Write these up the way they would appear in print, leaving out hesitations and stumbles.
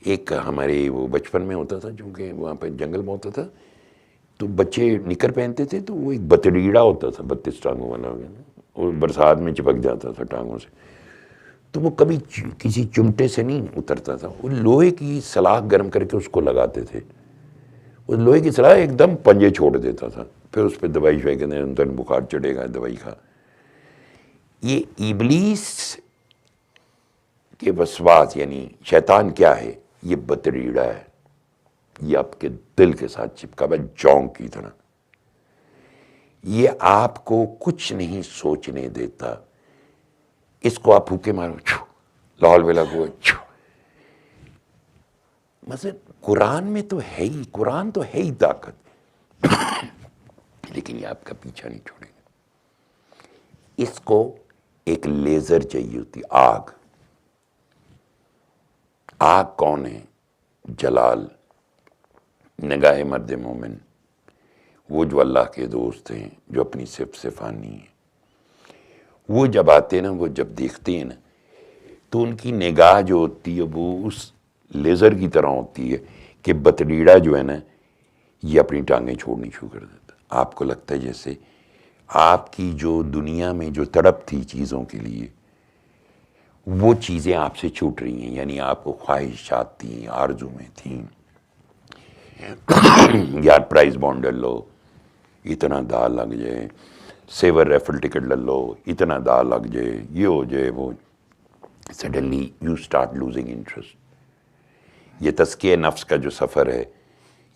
ایک ہمارے وہ بچپن میں ہوتا تھا، چونکہ وہاں پہ جنگل میں ہوتا تھا، تو بچے نکر پہنتے تھے تو وہ ایک بتڑیڑا ہوتا تھا 32 ٹانگوں والا، اور برسات میں چپک جاتا تھا ٹانگوں سے، تو وہ کبھی کسی چمٹے سے نہیں اترتا تھا، وہ لوہے کی سلاخ گرم کر کے اس کو لگاتے تھے، وہ لوہے کی سلاخ ایک دم پنجے چھوڑ دیتا تھا، پھر اس پہ دوائی شوائی کے اندر بخار چڑھے گا دوائی کھا۔ یہ ابلیس کے وسواس یعنی شیطان کیا ہے؟ یہ بتڑیڑا ہے، یہ آپ کے دل کے ساتھ چپکا ہوا جونک کی طرح، یہ آپ کو کچھ نہیں سوچنے دیتا، اس کو آپ پھوکے مارو چھو لاہور ویلا کو چھو۔ مثلا قرآن میں تو ہے ہی، قرآن تو ہے ہی طاقت، لیکن یہ آپ کا پیچھا نہیں چھوڑے گا۔ اس کو ایک لیزر چاہیے ہوتی، آگ۔ آگ کون ہے؟ جلال، نگاہ مرد مومن، وہ جو اللہ کے دوست ہیں، جو اپنی صفت سے فانی ہیں، وہ جب آتے ہیں نا، وہ جب دیکھتے ہیں نا، تو ان کی نگاہ جو ہوتی ہے وہ اس لیزر کی طرح ہوتی ہے کہ بتڑیڑا جو ہے نا یہ اپنی ٹانگیں چھوڑنی شروع کر دیتا۔ آپ کو لگتا ہے جیسے آپ کی جو دنیا میں جو تڑپ تھی چیزوں کے لیے، وہ چیزیں آپ سے چھوٹ رہی ہیں، یعنی آپ کو خواہشات تھیں، آرزو میں تھیں، یار پرائز بانڈ لے لو اتنا دال لگ جائے، سیور ریفل ٹکٹ لے لو اتنا دال لگ جائے، یہ ہو جائے وہ، suddenly you start losing interest. یہ تزکیہ نفس کا جو سفر ہے،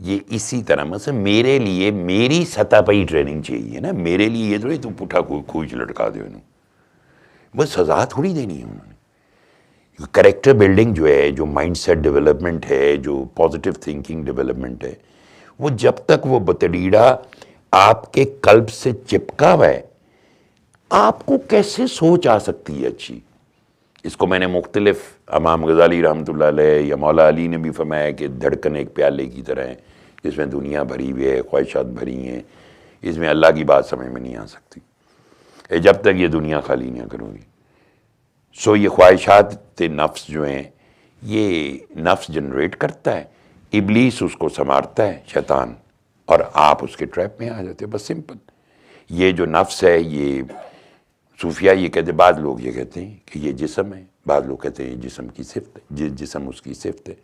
یہ اسی طرح مثلا میرے لیے میری سطح پہ ہی ٹریننگ چاہیے نا، میرے لیے یہ تھوڑی تو پٹھا کھوج لٹکا دے انہوں، بس سزا تھوڑی دینی ہے انہوں نے۔ کریکٹر بلڈنگ جو ہے، جو مائنڈ سیٹ ڈیولپمنٹ ہے، جو پازیٹیو تھنکنگ ڈیولپمنٹ ہے، وہ جب تک وہ بتڑیڑا آپ کے قلب سے چپکا ہوا ہے، آپ کو کیسے سوچ آ سکتی ہے اچھی؟ اس کو میں نے مختلف امام غزالی رحمۃ اللہ علیہ یا مولا علی نے بھی فرمایا کہ دھڑکن ایک پیالے کی طرح ہے، جس میں دنیا بھری ہوئی ہے، خواہشات بھری ہیں، اس میں اللہ کی بات سمجھ میں نہیں آ سکتی جب تک یہ دنیا خالی نہیں کرو گی۔ سو یہ خواہشات نفس جو ہیں، یہ نفس جنریٹ کرتا ہے، ابلیس اس کو سنوارتا ہے شیطان، اور آپ اس کے ٹریپ میں آ جاتے ہیں، بس سمپل۔ یہ جو نفس ہے، یہ صوفیہ یہ کہتے ہیں، بعض لوگ یہ کہتے ہیں کہ یہ جسم ہے، بعض لوگ کہتے ہیں جسم کی صفت ہے، جسم اس کی صفت ہے،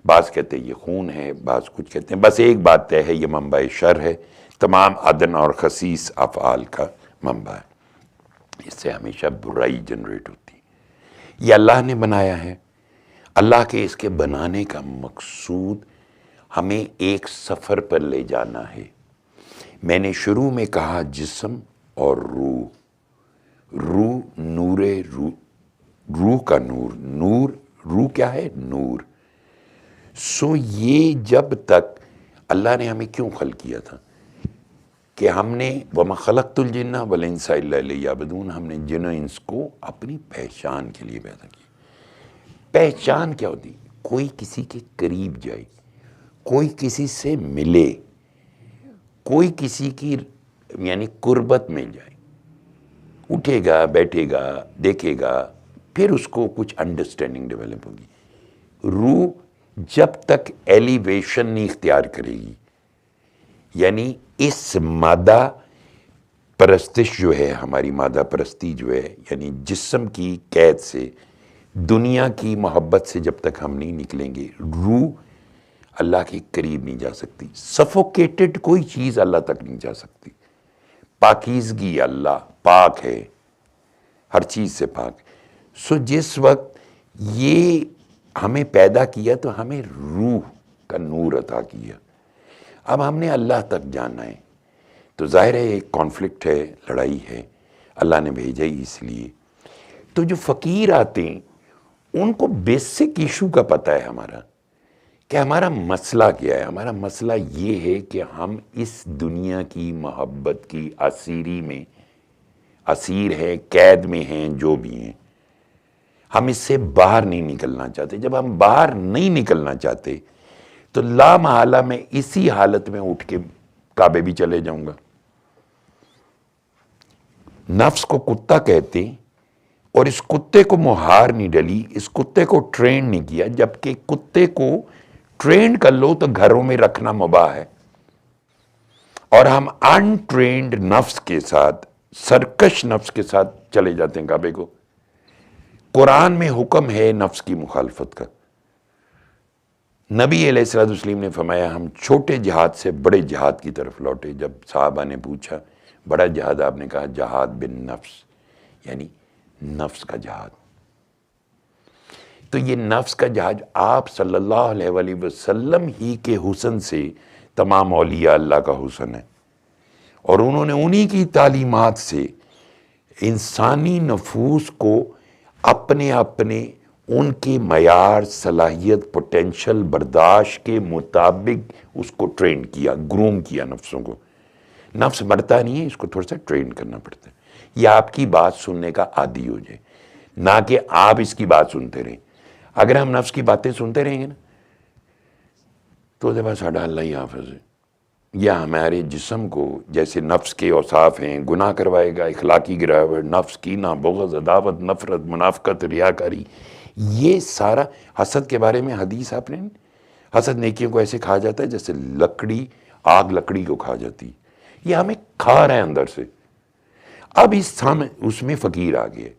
بعض کہتے ہیں یہ خون ہے، بعض کچھ کہتے ہیں۔ بس ایک بات طے ہے، یہ منبع شر ہے، تمام ادن اور خسیس افعال کا منبع ہے، اس سے ہمیشہ برائی جنریٹ ہوتی ہے۔ یہ اللہ نے بنایا ہے، اللہ کے اس کے بنانے کا مقصود ہمیں ایک سفر پر لے جانا ہے۔ میں نے شروع میں کہا جسم اور روح، روح نور، روح کا نور، نور روح کیا ہے؟ نور۔ سو یہ جب تک اللہ نے ہمیں کیوں خلق کیا تھا کہ ہم نے وَمَا خَلَقْتُ الْجِنَّ وَالْإِنسَ إِلَّا لِيَعْبُدُونِ، ہم نے جن و انس کو اپنی پہچان کے لیے پیدا کیا۔ پہچان کیا ہوتی؟ کوئی کسی کے قریب جائے، کوئی کسی سے ملے، کوئی کسی کی یعنی قربت میں جائے، اٹھے گا، بیٹھے گا، دیکھے گا، پھر اس کو کچھ انڈرسٹینڈنگ ڈیولپ ہوگی۔ روح جب تک ایلیویشن نہیں اختیار کرے گی، یعنی اس مادہ پرستش جو ہے، ہماری مادہ پرستی جو ہے، یعنی جسم کی قید سے، دنیا کی محبت سے جب تک ہم نہیں نکلیں گے، روح اللہ کے قریب نہیں جا سکتی۔ سفوکیٹڈ کوئی چیز اللہ تک نہیں جا سکتی۔ پاکیزگی، اللہ پاک ہے، ہر چیز سے پاک۔ سو جس وقت یہ ہمیں پیدا کیا تو ہمیں روح کا نور عطا کیا، اب ہم نے اللہ تک جانا ہے، تو ظاہر ہے ایک کانفلکٹ ہے، لڑائی ہے، اللہ نے بھیجا ہی اس لیے۔ تو جو فقیر آتے ہیں ان کو بیسک ایشو کا پتہ ہے ہمارا، کہ ہمارا مسئلہ کیا ہے۔ ہمارا مسئلہ یہ ہے کہ ہم اس دنیا کی محبت کی اسیری میں اسیر ہیں، قید میں ہیں، جو بھی ہیں، ہم اس سے باہر نہیں نکلنا چاہتے۔ جب ہم باہر نہیں نکلنا چاہتے تو لا محالہ میں اسی حالت میں اٹھ کے کعبے بھی چلے جاؤں گا۔ نفس کو کتا کہتے، اور اس کتے کو مہار نہیں ڈلی، اس کتے کو ٹرین نہیں کیا، جبکہ کتے کو ٹرین کر لو تو گھروں میں رکھنا مباح ہے، اور ہم ان ٹرینڈ نفس کے ساتھ، سرکش نفس کے ساتھ چلے جاتے ہیں کعبے کو۔ قرآن میں حکم ہے نفس کی مخالفت کا۔ نبی علیہ الصلوۃ والسلام نے فرمایا ہم چھوٹے جہاد سے بڑے جہاد کی طرف لوٹے۔ جب صحابہ نے پوچھا بڑا جہاد، آپ نے کہا جہاد بن نفس، یعنی نفس کا جہاد۔ تو یہ نفس کا جہاد آپ صلی اللہ علیہ وآلہ وسلم ہی کے حسن سے تمام اولیاء اللہ کا حسن ہے، اور انہوں نے انہی کی تعلیمات سے انسانی نفوس کو اپنے اپنے ان کے معیار، صلاحیت، پوٹینشل، برداشت کے مطابق اس کو ٹرین کیا، گروم کیا نفسوں کو۔ نفس مرتا نہیں ہے، اس کو تھوڑا سا ٹرین کرنا پڑتا ہے، یہ آپ کی بات سننے کا عادی ہو جائے، نہ کہ آپ اس کی بات سنتے رہیں۔ اگر ہم نفس کی باتیں سنتے رہیں گے نا تو بس ساڈا اللہ ہی حافظ ہے، یا ہمارے جسم کو جیسے نفس کے اوصاف ہیں، گناہ کروائے گا، اخلاقی گراوٹ، نفس کینہ، بغض، عداوت، نفرت، منافقت، ریاکاری، یہ سارا۔ حسد کے بارے میں حدیث آپ نے، حسد نیکیوں کو ایسے کھا جاتا ہے جیسے لکڑی، آگ لکڑی کو کھا جاتی، یہ ہمیں کھا رہے ہیں اندر سے۔ اب اس میں فقیر آ گئے،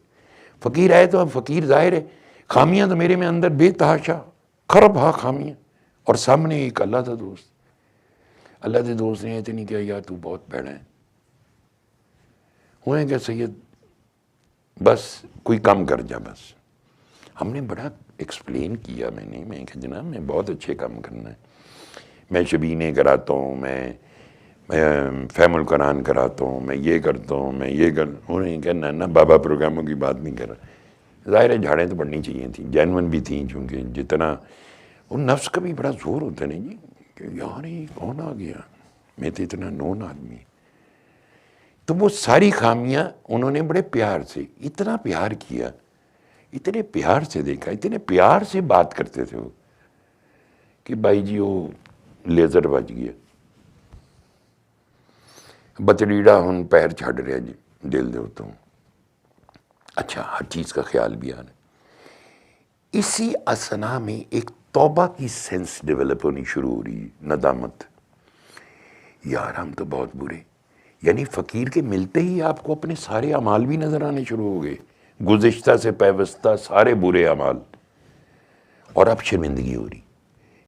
فقیر آئے تو اب فقیر ظاہر ہے، خامیاں تو میرے میں اندر بے تحاشا، خرب ہاں خامیاں، اور سامنے ایک اللہ کا دوست۔ اللہ کے دوست نے اتنی کیا یار تو بہت بھڑا ہے، ہوئے کہ سید بس کوئی کم کر جا بس۔ ہم نے بڑا ایکسپلین کیا، میں کہ جناب میں بہت اچھے کام کرنا ہے، میں شبینے کراتا ہوں، میں فہم القرآن کراتا ہوں، میں یہ کرتا ہوں، میں یہ انہیں کہنا نہ بابا پروگراموں کی بات نہیں کر رہا۔ ظاہر ہے جھاڑیں تو پڑنی چاہیے تھیں، جینون بھی تھیں، چونکہ جتنا وہ نفس کا بھی بڑا زور ہوتا ہے نہیں جی، کہ یار یہ کون آ گیا، میں تو اتنا نون آدمی۔ تو وہ ساری خامیاں انہوں نے بڑے پیار سے، اتنا پیار کیا، اتنے پیار سے دیکھا، اتنے پیار سے بات کرتے تھے وہ، کہ بھائی جی وہ لیزر بج گیا، بتڑیڑا ہن پیر چھڑ رہا جی دل دے اتوں، اچھا ہر چیز کا خیال بھی آنا۔ اسی اسنا میں ایک توبہ کی سینس ڈیولپ ہونی شروع ہو رہی ہے، ندامت، یار ہم تو بہت برے، یعنی فقیر کے ملتے ہی آپ کو اپنے سارے اعمال بھی نظر آنے شروع ہو گئے، گزشتہ سے پیوستہ سارے برے اعمال، اور اب شرمندگی ہو رہی۔